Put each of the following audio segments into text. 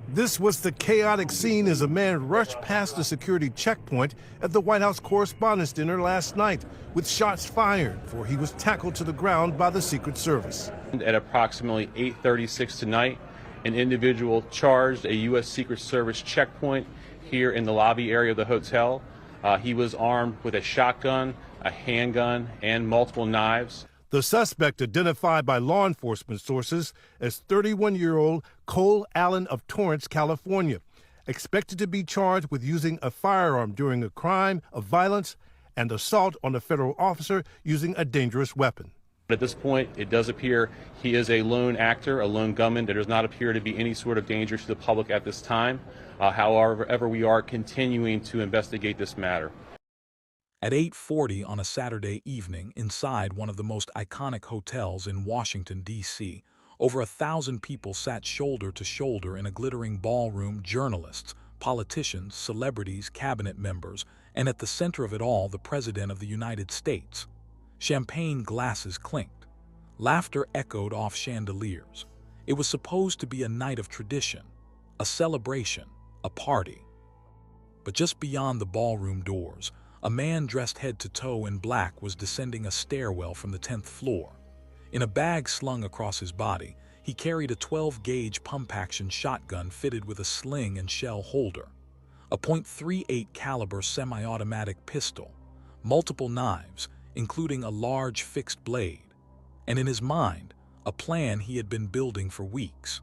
This was the chaotic scene as a man rushed past the security checkpoint at the White House Correspondents' dinner last night, with shots fired before he was tackled to the ground by the Secret Service. At approximately 8:36 tonight, an individual charged a U.S. Secret Service checkpoint here in the lobby area of the hotel. He was armed with a shotgun, a handgun, and multiple knives. The suspect, identified by law enforcement sources as 31-year-old Cole Allen of Torrance, California, expected to be charged with using a firearm during a crime of violence and assault on a federal officer using a dangerous weapon. At this point, it does appear he is a lone actor, a lone gunman. There does not appear to be any sort of danger to the public at this time. However, we are continuing to investigate this matter. At 8:40 on a Saturday evening, inside one of the most iconic hotels in Washington, D.C., over 1,000 people sat shoulder to shoulder in a glittering ballroom. Journalists, politicians, celebrities, cabinet members, and at the center of it all, the President of the United States. Champagne glasses clinked. Laughter echoed off chandeliers. It was supposed to be a night of tradition, a celebration, a party. But just beyond the ballroom doors, a man dressed head to toe in black was descending a stairwell from the 10th floor. In a bag slung across his body, he carried a 12-gauge pump-action shotgun fitted with a sling and shell holder, a .38 caliber semi-automatic pistol, multiple knives, including a large fixed blade, and in his mind, a plan he had been building for weeks.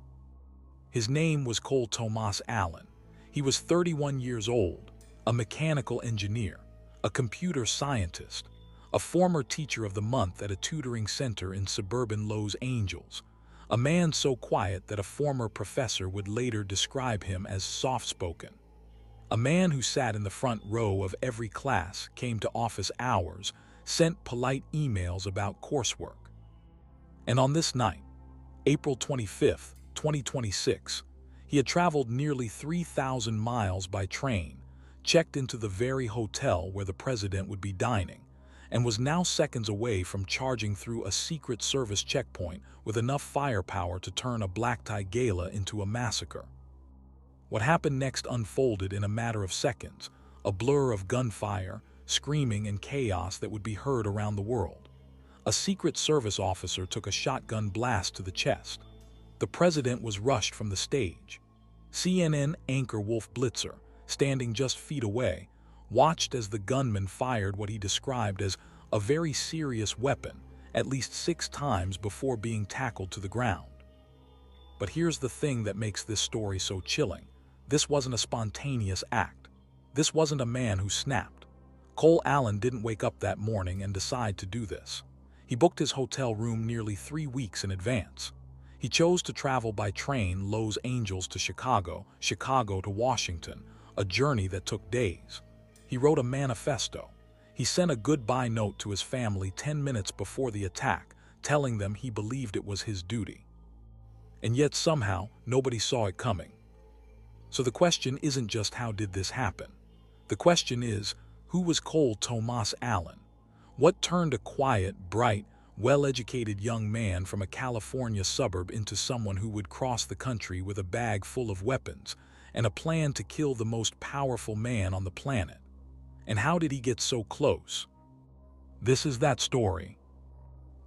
His name was Cole Tomas Allen. He was 31 years old, a mechanical engineer, a computer scientist, a former teacher of the month at a tutoring center in suburban Los Angeles, a man so quiet that a former professor would later describe him as soft-spoken, a man who sat in the front row of every class, came to office hours, sent polite emails about coursework. And on this night, April 25, 2026, he had traveled nearly 3,000 miles by train, checked into the very hotel where the president would be dining, and was now seconds away from charging through a Secret Service checkpoint with enough firepower to turn a black-tie gala into a massacre. What happened next unfolded in a matter of seconds, a blur of gunfire, screaming, and chaos that would be heard around the world. A Secret Service officer took a shotgun blast to the chest. The president was rushed from the stage. CNN anchor Wolf Blitzer, standing just feet away, watched as the gunman fired what he described as a very serious weapon at least 6 times before being tackled to the ground. But here's the thing that makes this story so chilling. This wasn't a spontaneous act. This wasn't a man who snapped. Cole Allen didn't wake up that morning and decide to do this. He booked his hotel room nearly 3 weeks in advance. He chose to travel by train Los Angeles to Chicago, Chicago to Washington, a journey that took days. He wrote a manifesto. He sent a goodbye note to his family 10 minutes before the attack, telling them he believed it was his duty. And yet somehow, nobody saw it coming. So the question isn't just how did this happen? The question is, who was Cole Tomas Allen? What turned a quiet, bright, well-educated young man from a California suburb into someone who would cross the country with a bag full of weapons and a plan to kill the most powerful man on the planet? And how did he get so close? This is that story.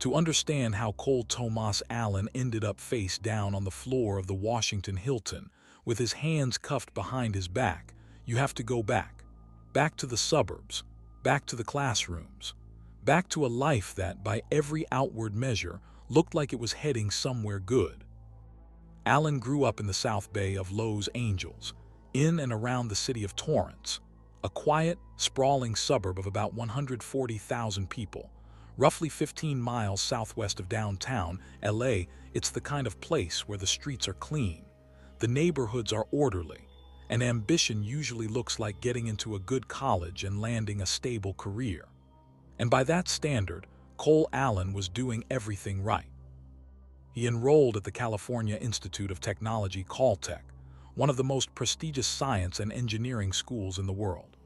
To understand how Cole Tomas Allen ended up face down on the floor of the Washington Hilton with his hands cuffed behind his back, you have to go back to the suburbs, back to the classrooms, back to a life that, by every outward measure, looked like it was heading somewhere good. Allen grew up in the South Bay of Los Angeles, in and around the city of Torrance, a quiet, sprawling suburb of about 140,000 people, roughly 15 miles southwest of downtown LA. It's the kind of place where the streets are clean, the neighborhoods are orderly, and ambition usually looks like getting into a good college and landing a stable career. And by that standard, Cole Allen was doing everything right. He enrolled at the California Institute of Technology, Caltech, one of the most prestigious science and engineering schools in the world.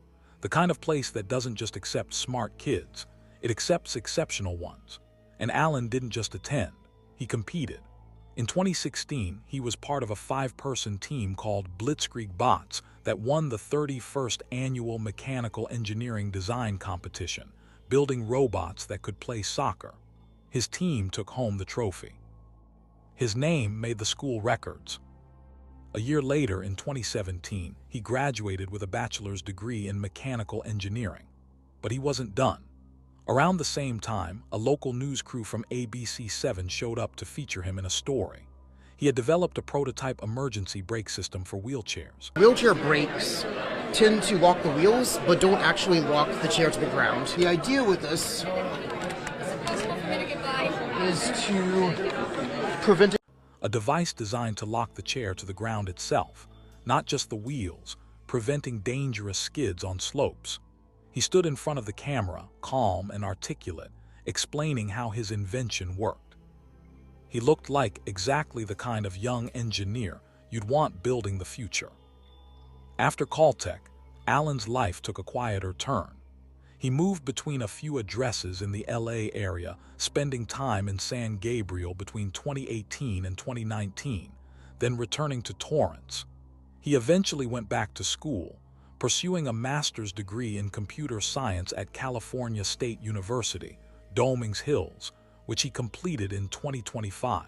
The kind of place that doesn't just accept smart kids, it accepts exceptional ones. And Allen didn't just attend, he competed. In 2016, he was part of a 5-person team called Blitzkrieg Bots that won the 31st annual Mechanical Engineering Design Competition, building robots that could play soccer. His team took home the trophy. His name made the school records. A year later, in 2017, he graduated with a bachelor's degree in mechanical engineering. But he wasn't done. Around the same time, a local news crew from ABC7 showed up to feature him in a story. He had developed a prototype emergency brake system for wheelchairs. Wheelchair brakes tend to lock the wheels, but don't actually lock the chair to the ground. The idea with this is to prevent A device designed to lock the chair to the ground itself, not just the wheels, preventing dangerous skids on slopes. He stood in front of the camera, calm and articulate, explaining how his invention worked. He looked like exactly the kind of young engineer you'd want building the future. After Caltech, Allen's life took a quieter turn. He moved between a few addresses in the LA area, spending time in San Gabriel between 2018 and 2019, then returning to Torrance. He eventually went back to school, pursuing a master's degree in computer science at California State University, Dominguez Hills, which he completed in 2025.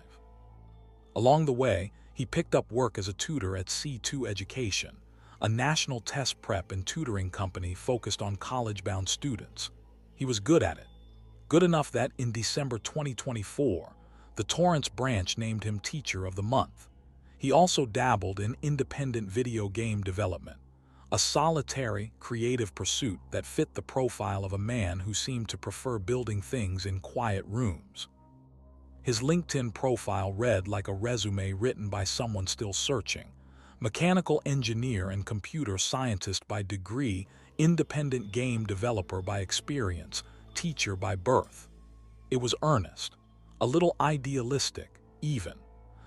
Along the way, he picked up work as a tutor at C2 Education, a national test prep and tutoring company focused on college-bound students. He was good at it. Good enough that in December 2024, the Torrance branch named him Teacher of the Month. He also dabbled in independent video game development, a solitary, creative pursuit that fit the profile of a man who seemed to prefer building things in quiet rooms. His LinkedIn profile read like a resume written by someone still searching: mechanical engineer and computer scientist by degree, independent game developer by experience, teacher by birth. It was earnest, a little idealistic, even.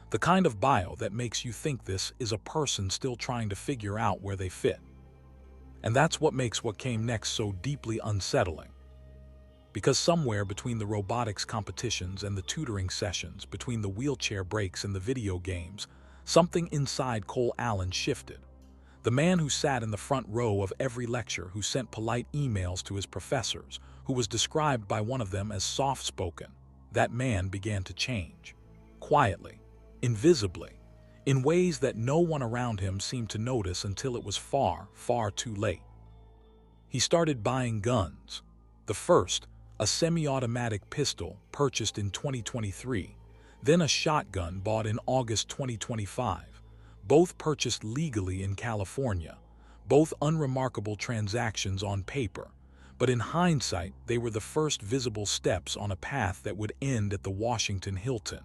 The kind of bio that makes you think this is a person still trying to figure out where they fit. And that's what makes what came next so deeply unsettling. Because somewhere between the robotics competitions and the tutoring sessions, between the wheelchair breaks and the video games, something inside Cole Allen shifted. The man who sat in the front row of every lecture, who sent polite emails to his professors, who was described by one of them as soft-spoken, that man began to change. Quietly, invisibly, in ways that no one around him seemed to notice until it was far, far too late. He started buying guns. The first, a semi-automatic pistol purchased in 2023, then a shotgun bought in August 2025, both purchased legally in California, both unremarkable transactions on paper, but in hindsight they were the first visible steps on a path that would end at the Washington Hilton.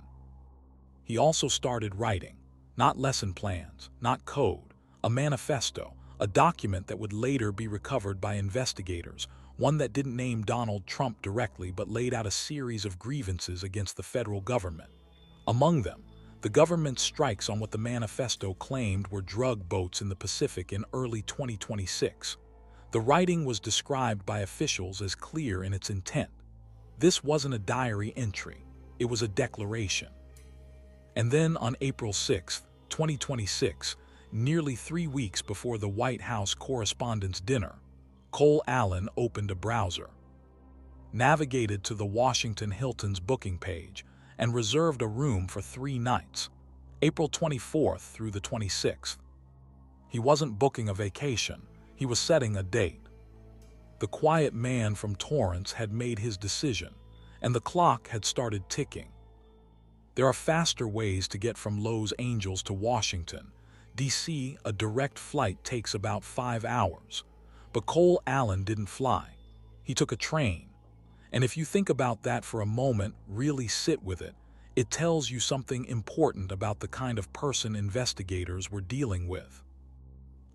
He also started writing, not lesson plans, not code, a manifesto, a document that would later be recovered by investigators, one that didn't name Donald Trump directly but laid out a series of grievances against the federal government. Among them, the government's strikes on what the manifesto claimed were drug boats in the Pacific in early 2026. The writing was described by officials as clear in its intent. This wasn't a diary entry, it was a declaration. And then on April 6, 2026, nearly 3 weeks before the White House Correspondents' dinner, Cole Allen opened a browser, navigated to the Washington Hilton's booking page, and reserved a room for 3 nights, April 24th through the 26th. He wasn't booking a vacation, he was setting a date. The quiet man from Torrance had made his decision, and the clock had started ticking. There are faster ways to get from Los Angeles to Washington. D.C., a direct flight takes about 5 hours. But Cole Allen didn't fly. He took a train. And if you think about that for a moment, really sit with it, it tells you something important about the kind of person investigators were dealing with.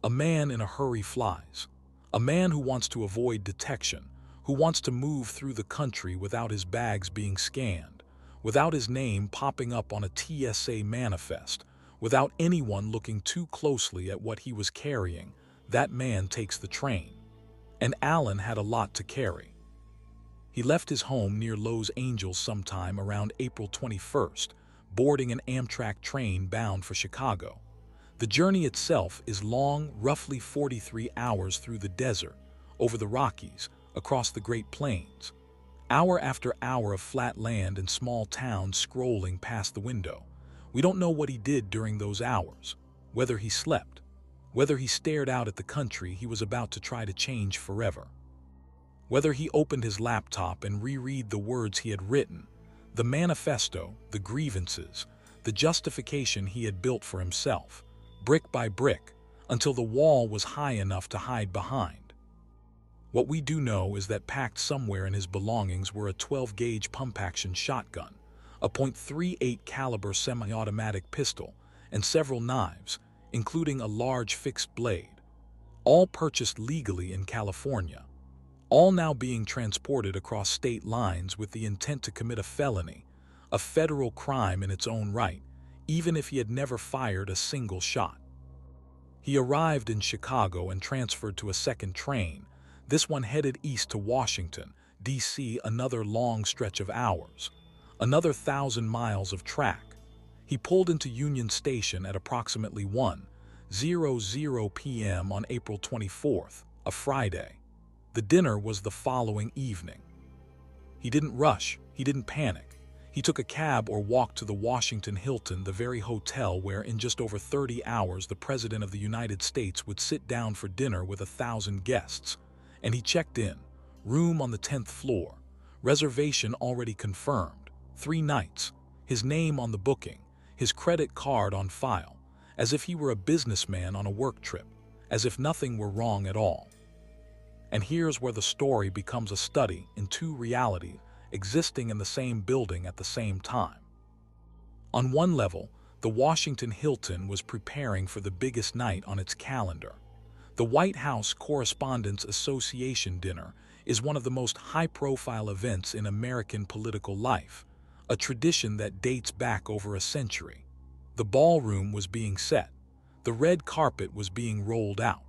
A man in a hurry flies. A man who wants to avoid detection, who wants to move through the country without his bags being scanned, without his name popping up on a TSA manifest, without anyone looking too closely at what he was carrying. That man takes the train. And Allen had a lot to carry. He left his home near Los Angeles sometime around April 21st, boarding an Amtrak train bound for Chicago. The journey itself is long, roughly 43 hours through the desert, over the Rockies, across the Great Plains. Hour after hour of flat land and small towns scrolling past the window. We don't know what he did during those hours, whether he slept, whether he stared out at the country he was about to try to change forever, whether he opened his laptop and reread the words he had written, the manifesto, the grievances, the justification he had built for himself, brick by brick, until the wall was high enough to hide behind. What we do know is that packed somewhere in his belongings were a 12-gauge pump-action shotgun, a .38 caliber semi-automatic pistol, and several knives, including a large fixed blade, all purchased legally in California, all now being transported across state lines with the intent to commit a felony, a federal crime in its own right, even if he had never fired a single shot. He arrived in Chicago and transferred to a second train, this one headed east to Washington, D.C., another long stretch of hours, another 1,000 miles of track. He pulled into Union Station at approximately 1:00 p.m. on April 24th, a Friday. The dinner was the following evening. He didn't rush, he didn't panic. He took a cab or walked to the Washington Hilton, the very hotel where in just over 30 hours the President of the United States would sit down for dinner with 1,000 guests. And he checked in, room on the 10th floor, reservation already confirmed, 3 nights, his name on the booking, his credit card on file, as if he were a businessman on a work trip, as if nothing were wrong at all. And here's where the story becomes a study in two realities existing in the same building at the same time. On one level, the Washington Hilton was preparing for the biggest night on its calendar. The White House Correspondents Association dinner is one of the most high-profile events in American political life, a tradition that dates back over a century. The ballroom was being set. The red carpet was being rolled out.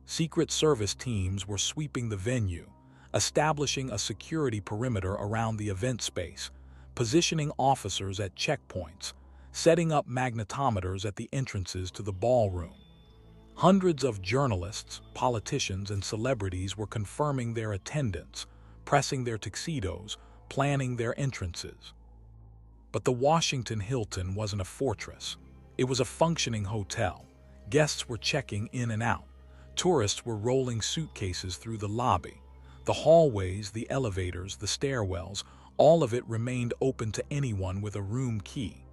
Secret Service teams were sweeping the venue, establishing a security perimeter around the event space, positioning officers at checkpoints, setting up magnetometers at the entrances to the ballroom. Hundreds of journalists, politicians, and celebrities were confirming their attendance, pressing their tuxedos, planning their entrances. But the Washington Hilton wasn't a fortress. It was a functioning hotel. Guests were checking in and out. Tourists were rolling suitcases through the lobby. The hallways, the elevators, the stairwells, all of it remained open to anyone with a room key.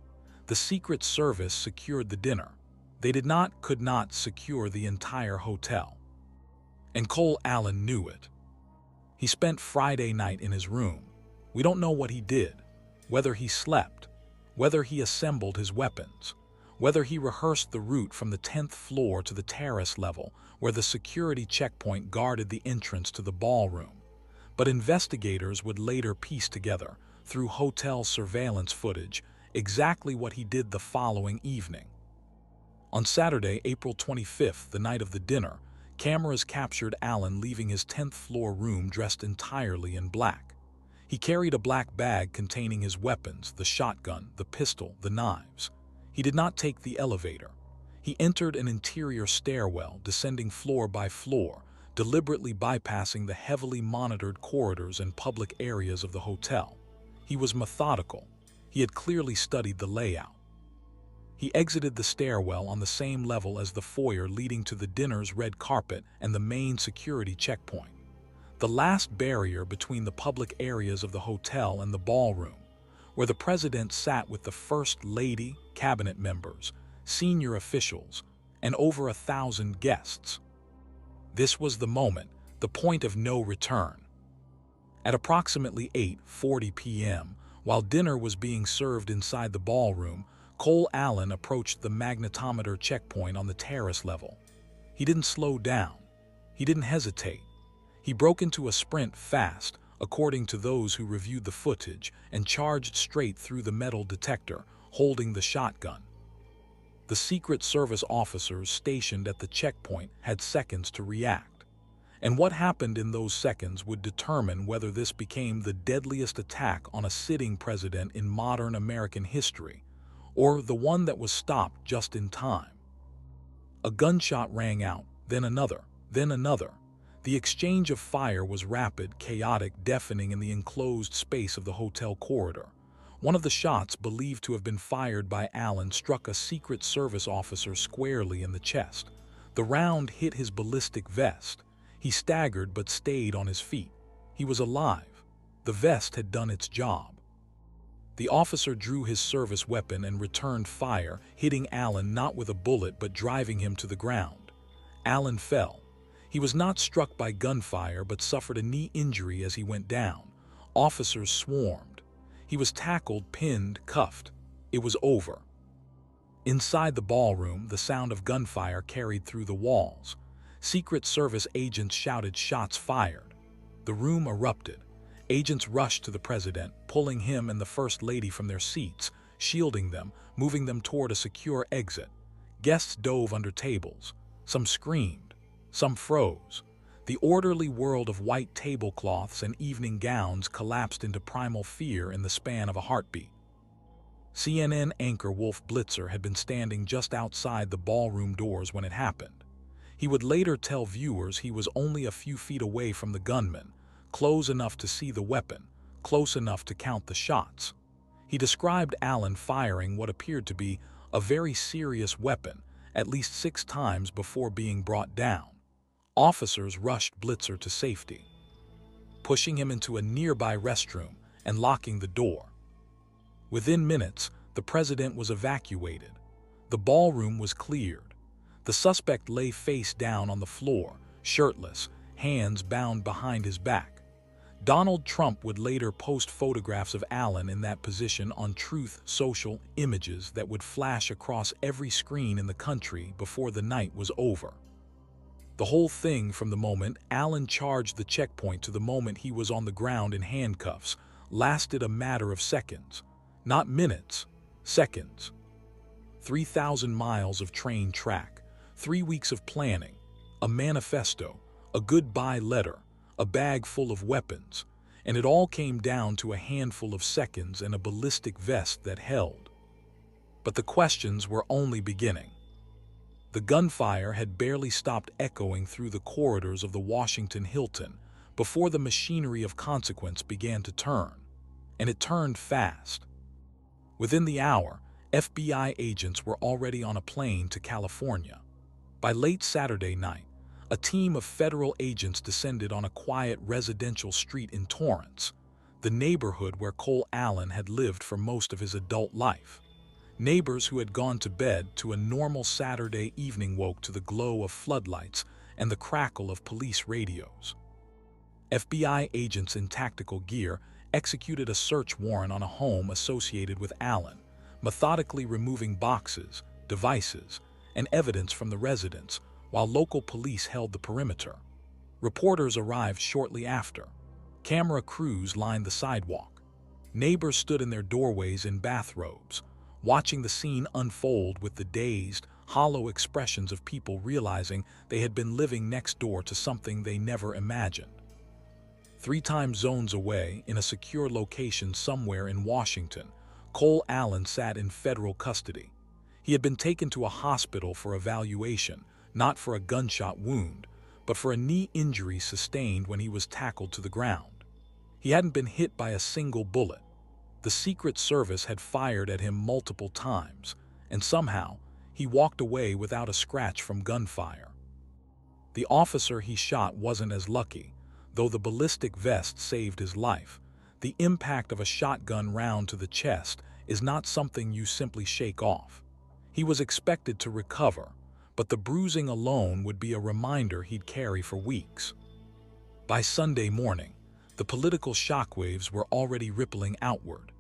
The Secret Service secured the dinner. They could not secure the entire hotel. And Cole Allen knew it. He spent Friday night in his room. We don't know what he did, whether he slept, whether he assembled his weapons, whether he rehearsed the route from the 10th floor to the terrace level where the security checkpoint guarded the entrance to the ballroom. But investigators would later piece together, through hotel surveillance footage, exactly what he did the following evening. On Saturday, April 25th, the night of the dinner, cameras captured Allen leaving his 10th floor room dressed entirely in black. He carried a black bag containing his weapons, the shotgun, the pistol, the knives. He did not take the elevator. He entered an interior stairwell, descending floor by floor, deliberately bypassing the heavily monitored corridors and public areas of the hotel. He was methodical. He had clearly studied the layout. He exited the stairwell on the same level as the foyer leading to the dinner's red carpet and the main security checkpoint, the last barrier between the public areas of the hotel and the ballroom, where the president sat with the First Lady, cabinet members, senior officials, and over 1,000 guests. This was the moment, the point of no return. At approximately 8:40 p.m., while dinner was being served inside the ballroom, Cole Allen approached the magnetometer checkpoint on the terrace level. He didn't slow down. He didn't hesitate. He broke into a sprint fast, according to those who reviewed the footage, and charged straight through the metal detector, holding the shotgun. The Secret Service officers stationed at the checkpoint had seconds to react. And what happened in those seconds would determine whether this became the deadliest attack on a sitting president in modern American history, or the one that was stopped just in time. A gunshot rang out, then another, then another. The exchange of fire was rapid, chaotic, deafening in the enclosed space of the hotel corridor. One of the shots, believed to have been fired by Allen, struck a Secret Service officer squarely in the chest. The round hit his ballistic vest. He staggered but stayed on his feet. He was alive. The vest had done its job. The officer drew his service weapon and returned fire, hitting Allen not with a bullet but driving him to the ground. Allen fell. He was not struck by gunfire but suffered a knee injury as he went down. Officers swarmed. He was tackled, pinned, cuffed. It was over. Inside the ballroom, the sound of gunfire carried through the walls. Secret Service agents shouted, "Shots fired." The room erupted. Agents rushed to the president, pulling him and the First Lady from their seats, shielding them, moving them toward a secure exit. Guests dove under tables. Some screamed. Some froze. The orderly world of white tablecloths and evening gowns collapsed into primal fear in the span of a heartbeat. CNN anchor Wolf Blitzer had been standing just outside the ballroom doors when it happened. He would later tell viewers he was only a few feet away from the gunman, close enough to see the weapon, close enough to count the shots. He described Allen firing what appeared to be a very serious weapon at least 6 times before being brought down. Officers rushed Blitzer to safety, pushing him into a nearby restroom and locking the door. Within minutes, the president was evacuated. The ballroom was cleared. The suspect lay face down on the floor, shirtless, hands bound behind his back. Donald Trump would later post photographs of Allen in that position on Truth Social, images that would flash across every screen in the country before the night was over. The whole thing, from the moment Allen charged the checkpoint to the moment he was on the ground in handcuffs, lasted a matter of seconds. Not minutes, seconds. 3,000 miles of train track, 3 weeks of planning, a manifesto, a goodbye letter, a bag full of weapons, and it all came down to a handful of seconds and a ballistic vest that held. But the questions were only beginning. The gunfire had barely stopped echoing through the corridors of the Washington Hilton before the machinery of consequence began to turn, and it turned fast. Within the hour, FBI agents were already on a plane to California. By late Saturday night, a team of federal agents descended on a quiet residential street in Torrance, the neighborhood where Cole Allen had lived for most of his adult life. Neighbors who had gone to bed to a normal Saturday evening woke to the glow of floodlights and the crackle of police radios. FBI agents in tactical gear executed a search warrant on a home associated with Allen, methodically removing boxes, devices, and evidence from the residence, while local police held the perimeter. Reporters arrived shortly after. Camera crews lined the sidewalk. Neighbors stood in their doorways in bathrobes, watching the scene unfold with the dazed, hollow expressions of people realizing they had been living next door to something they never imagined. 3 time zones away, in a secure location somewhere in Washington, Cole Allen sat in federal custody. He had been taken to a hospital for evaluation, not for a gunshot wound, but for a knee injury sustained when he was tackled to the ground. He hadn't been hit by a single bullet. The Secret Service had fired at him multiple times, and somehow he walked away without a scratch from gunfire. The officer he shot wasn't as lucky. Though the ballistic vest saved his life, the impact of a shotgun round to the chest is not something you simply shake off. He was expected to recover, but the bruising alone would be a reminder he'd carry for weeks. By Sunday morning, the political shockwaves were already rippling outward.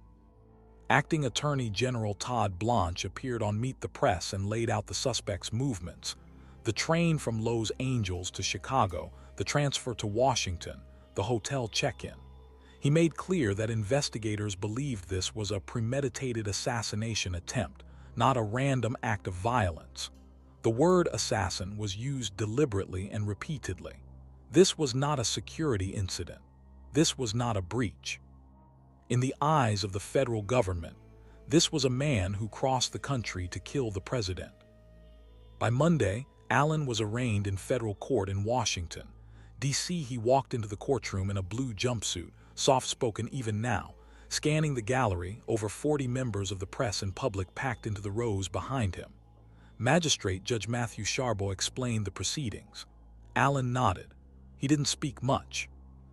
Acting Attorney General Todd Blanche appeared on Meet the Press and laid out the suspect's movements: the train from Los Angeles to Chicago, the transfer to Washington, the hotel check-in. He made clear that investigators believed this was a premeditated assassination attempt, not a random act of violence. The word assassin was used deliberately and repeatedly. This was not a security incident. This was not a breach. In the eyes of the federal government, this was a man who crossed the country to kill the president. By Monday, Allen was arraigned in federal court in Washington, D.C. He walked into the courtroom in a blue jumpsuit, soft-spoken even now, scanning the gallery. Over 40 members of the press and public packed into the rows behind him. Magistrate Judge Matthew Sharbo explained the proceedings. Allen nodded. He didn't speak much.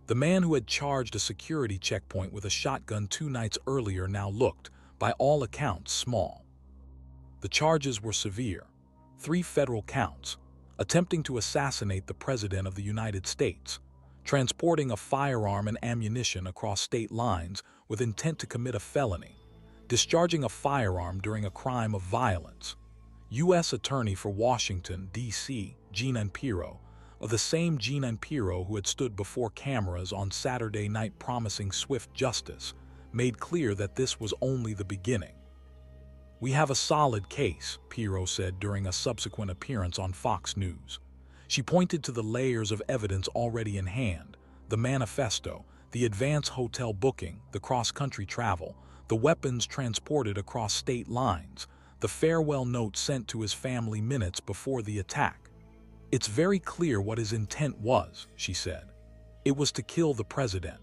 The man who had charged a security checkpoint with a shotgun 2 nights earlier now looked, by all accounts, small. The charges were severe. 3 federal counts: attempting to assassinate the President of the United States, transporting a firearm and ammunition across state lines with intent to commit a felony, discharging a firearm during a crime of violence. U.S. Attorney for Washington, D.C., Gene Ampiro, of the same Gene Ampiro who had stood before cameras on Saturday night promising swift justice, made clear that this was only the beginning. "We have a solid case," Pirro said during a subsequent appearance on Fox News. She pointed to the layers of evidence already in hand: the manifesto, the advance hotel booking, the cross-country travel, the weapons transported across state lines, the farewell note sent to his family minutes before the attack. "It's very clear what his intent was," she said. "It was to kill the president."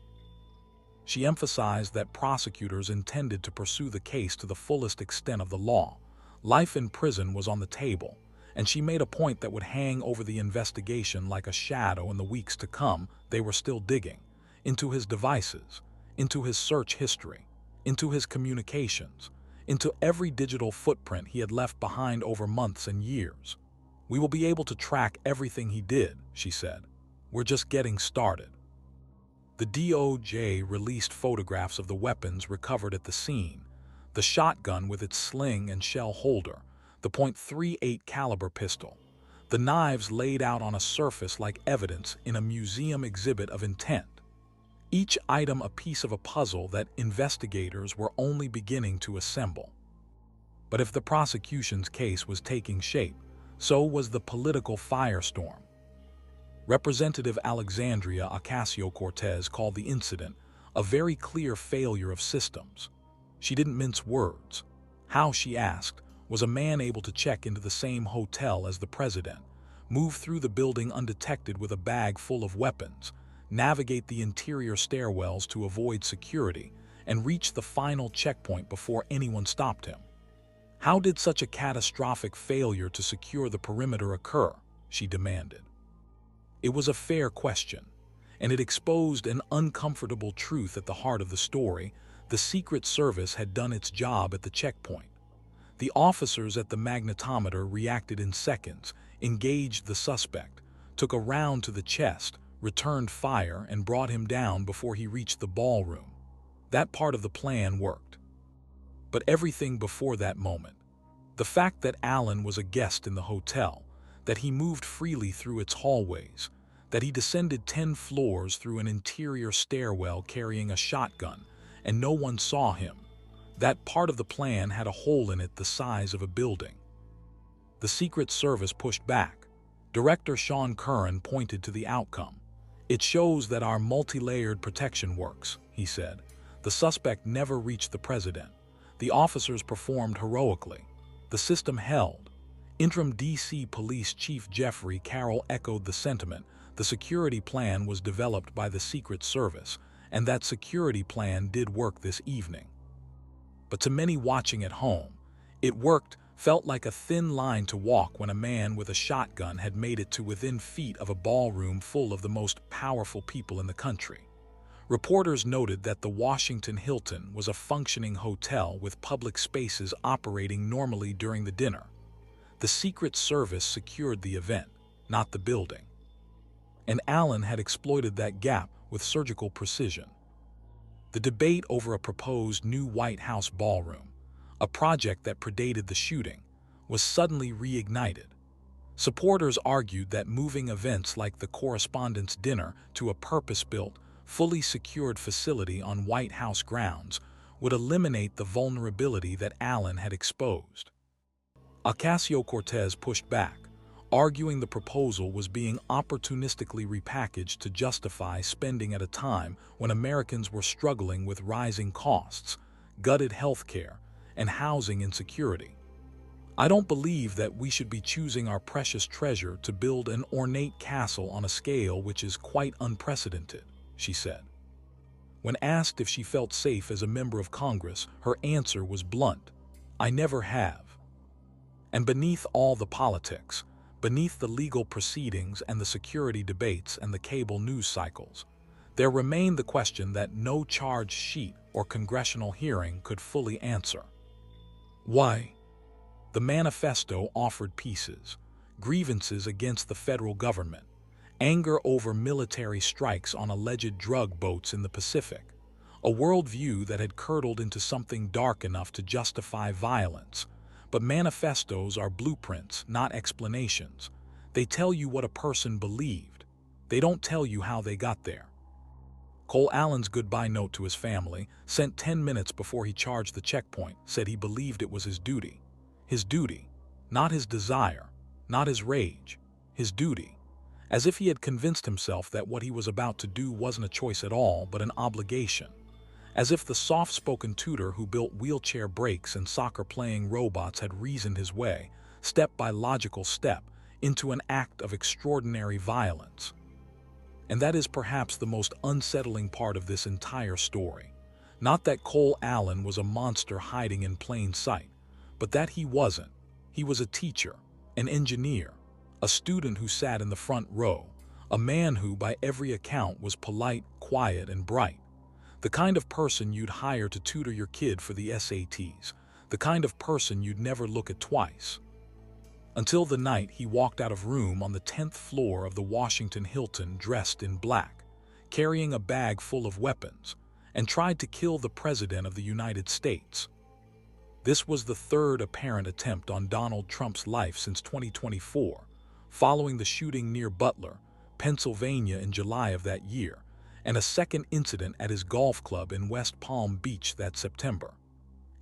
She emphasized that prosecutors intended to pursue the case to the fullest extent of the law. Life in prison was on the table, and she made a point that would hang over the investigation like a shadow in the weeks to come. They were still digging into his devices, into his search history, into his communications, into every digital footprint he had left behind over months and years. "We will be able to track everything he did," she said. "We're just getting started." The DOJ released photographs of the weapons recovered at the scene: the shotgun with its sling and shell holder, the .38 caliber pistol, the knives laid out on a surface like evidence in a museum exhibit of intent. Each item a piece of a puzzle that investigators were only beginning to assemble. But if the prosecution's case was taking shape, so was the political firestorm. Representative Alexandria Ocasio-Cortez called the incident a very clear failure of systems. She didn't mince words. How, she asked, was a man able to check into the same hotel as the president, move through the building undetected with a bag full of weapons, navigate the interior stairwells to avoid security, and reach the final checkpoint before anyone stopped him? How did such a catastrophic failure to secure the perimeter occur? She demanded. It was a fair question, and it exposed an uncomfortable truth at the heart of the story. The Secret Service had done its job at the checkpoint. The officers at the magnetometer reacted in seconds, engaged the suspect, took a round to the chest, returned fire, and brought him down before he reached the ballroom. That part of the plan worked. But everything before that moment, the fact that Allen was a guest in the hotel, that he moved freely through its hallways, that he descended 10 floors through an interior stairwell carrying a shotgun, and no one saw him, that part of the plan had a hole in it the size of a building. The Secret Service pushed back. Director Sean Curran pointed to the outcome. "It shows that our multi-layered protection works," he said. "The suspect never reached the president. The officers performed heroically. The system held." Interim D.C. Police Chief Jeffrey Carroll echoed the sentiment. The security plan was developed by the Secret Service, and that security plan did work this evening. But to many watching at home, it felt like a thin line to walk when a man with a shotgun had made it to within feet of a ballroom full of the most powerful people in the country. Reporters noted that the Washington Hilton was a functioning hotel with public spaces operating normally during the dinner. The Secret Service secured the event, not the building. And Allen had exploited that gap with surgical precision. The debate over a proposed new White House ballroom, a project that predated the shooting, was suddenly reignited. Supporters argued that moving events like the Correspondents' dinner to a purpose-built, fully secured facility on White House grounds would eliminate the vulnerability that Allen had exposed. Ocasio-Cortez pushed back, arguing the proposal was being opportunistically repackaged to justify spending at a time when Americans were struggling with rising costs, gutted health care, and housing insecurity. "I don't believe that we should be choosing our precious treasure to build an ornate castle on a scale which is quite unprecedented," she said. When asked if she felt safe as a member of Congress, her answer was blunt: "I never have." And beneath all the politics, beneath the legal proceedings and the security debates and the cable news cycles, there remained the question that no charge sheet or congressional hearing could fully answer. Why? The manifesto offered pieces: grievances against the federal government, anger over military strikes on alleged drug boats in the Pacific, a worldview that had curdled into something dark enough to justify violence. But manifestos are blueprints, not explanations. They tell you what a person believed. They don't tell you how they got there. Cole Allen's goodbye note to his family, sent 10 minutes before he charged the checkpoint, said he believed it was his duty. His duty, not his desire, not his rage, his duty. As if he had convinced himself that what he was about to do wasn't a choice at all, but an obligation. As if the soft-spoken tutor who built wheelchair brakes and soccer-playing robots had reasoned his way, step by logical step, into an act of extraordinary violence. And that is perhaps the most unsettling part of this entire story. Not that Cole Allen was a monster hiding in plain sight, but that he wasn't. He was a teacher, an engineer, a student who sat in the front row, a man who, by every account, was polite, quiet, and bright. The kind of person you'd hire to tutor your kid for the SATs, the kind of person you'd never look at twice. Until the night he walked out of room on the 10th floor of the Washington Hilton dressed in black, carrying a bag full of weapons, and tried to kill the President of the United States. This was the third apparent attempt on Donald Trump's life since 2024, following the shooting near Butler, Pennsylvania in July of that year, and a second incident at his golf club in West Palm Beach that September.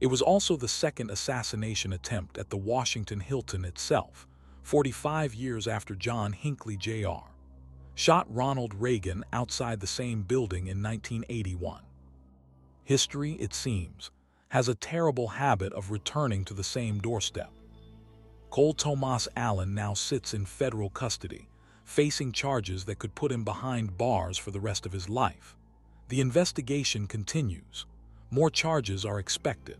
It was also the second assassination attempt at the Washington Hilton itself, 45 years after John Hinckley Jr. shot Ronald Reagan outside the same building in 1981. History, it seems, has a terrible habit of returning to the same doorstep. Cole Tomas Allen now sits in federal custody, facing charges that could put him behind bars for the rest of his life. The investigation continues. More charges are expected.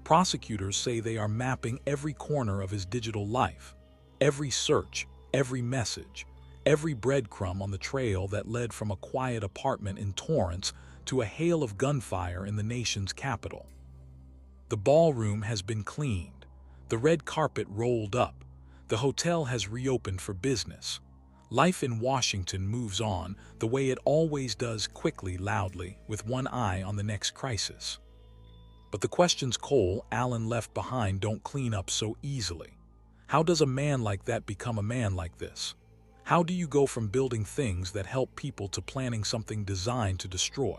Prosecutors say they are mapping every corner of his digital life, every search, every message, every breadcrumb on the trail that led from a quiet apartment in Torrance to a hail of gunfire in the nation's capital. The ballroom has been cleaned, the red carpet rolled up, the hotel has reopened for business. Life in Washington moves on the way it always does, quickly, loudly, with one eye on the next crisis. But the questions Cole Allen left behind don't clean up so easily. How does a man like that become a man like this? How do you go from building things that help people to planning something designed to destroy?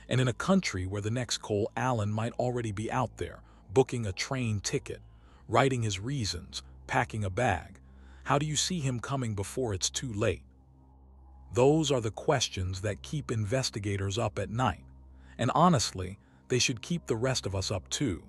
And in a country where the next Cole Allen might already be out there, booking a train ticket, writing his reasons, packing a bag, how do you see him coming before it's too late? Those are the questions that keep investigators up at night. And honestly, they should keep the rest of us up too.